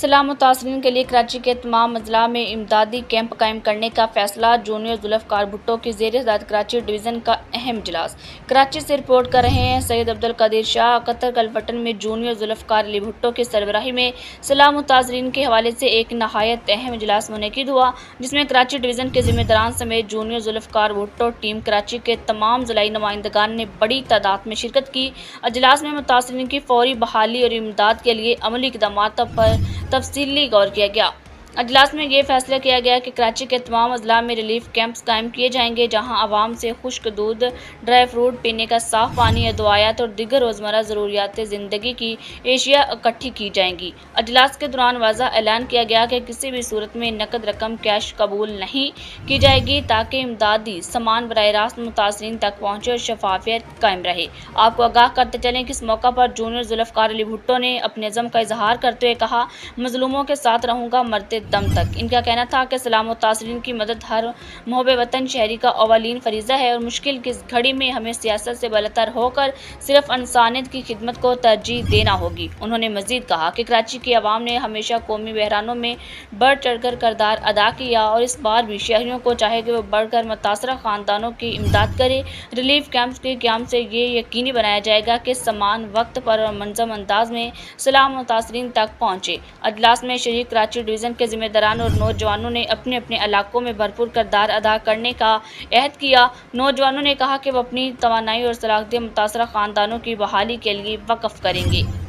سیلاب متاثرین کے لیے کراچی کے تمام اضلاع میں امدادی کیمپ قائم کرنے کا فیصلہ۔ جونیئر ذوالفقار بھٹو کی زیر ہدایت کراچی ڈویژن کا اہم اجلاس۔ کراچی سے رپورٹ کر رہے ہیں سید عبدالقادر شاہ۔ قطر کلپٹن میں جونیئر ذوالفقار علی بھٹو کی سربراہی میں سیلاب متاثرین کے حوالے سے ایک نہایت اہم اجلاس منعقد ہوا، جس میں کراچی ڈویژن کے ذمہ داران سمیت جونیئر ذوالفقار بھٹو ٹیم کراچی کے تمام ضلعی نمائندگان نے بڑی تعداد میں شرکت کی۔ اجلاس میں متاثرین کی فوری بحالی اور امداد کے لیے عملی اقدامات پر تفصیلی غور کیا گیا۔ اجلاس میں یہ فیصلہ کیا گیا کہ کراچی کے تمام اضلاع میں ریلیف کیمپس قائم کیے جائیں گے، جہاں عوام سے خشک دودھ، ڈرائی فروٹ، پینے کا صاف پانی، ادویات اور دیگر روزمرہ ضروریات زندگی کی اشیاء اکٹھی کی جائیں گی۔ اجلاس کے دوران واضح اعلان کیا گیا کہ کسی بھی صورت میں نقد رقم کیش قبول نہیں کی جائے گی، تاکہ امدادی سامان براہ راست متاثرین تک پہنچے اور شفافیت قائم رہے۔ آپ کو آگاہ کرتے چلیں کہ اس موقع پر جونیئر ذوالفقار علی بھٹو نے اپنے عزم کا اظہار کرتے ہوئے کہا، مظلوموں کے ساتھ رہوں گا مرتے دم تک۔ ان کا کہنا تھا کہ سیلاب متاثرین کی مدد ہر محب وطن شہری کا اولین فریضہ ہے اور مشکل کی اس گھڑی میں ہمیں سیاست سے بالاتر ہو کر صرف انسانیت کی خدمت کو ترجیح دینا ہوگی۔ انہوں نے مزید کہا کہ کراچی کی عوام نے ہمیشہ قومی بحرانوں میں بڑھ چڑھ کر کردار ادا کیا اور اس بار بھی شہریوں کو چاہے کہ وہ بڑھ کر متاثرہ خاندانوں کی امداد کرے۔ ریلیف کیمپس کے قیام سے یہ یقینی بنایا جائے گا کہ سامان وقت پر اور منظم انداز میں سیلاب متاثرین تک پہنچے۔ اجلاس میں شریک کراچی ڈویژن کے ذمہ داران اور نوجوانوں نے اپنے اپنے علاقوں میں بھرپور کردار ادا کرنے کا عہد کیا۔ نوجوانوں نے کہا کہ وہ اپنی توانائی اور صلاحیتیں متاثرہ خاندانوں کی بحالی کے لیے وقف کریں گے۔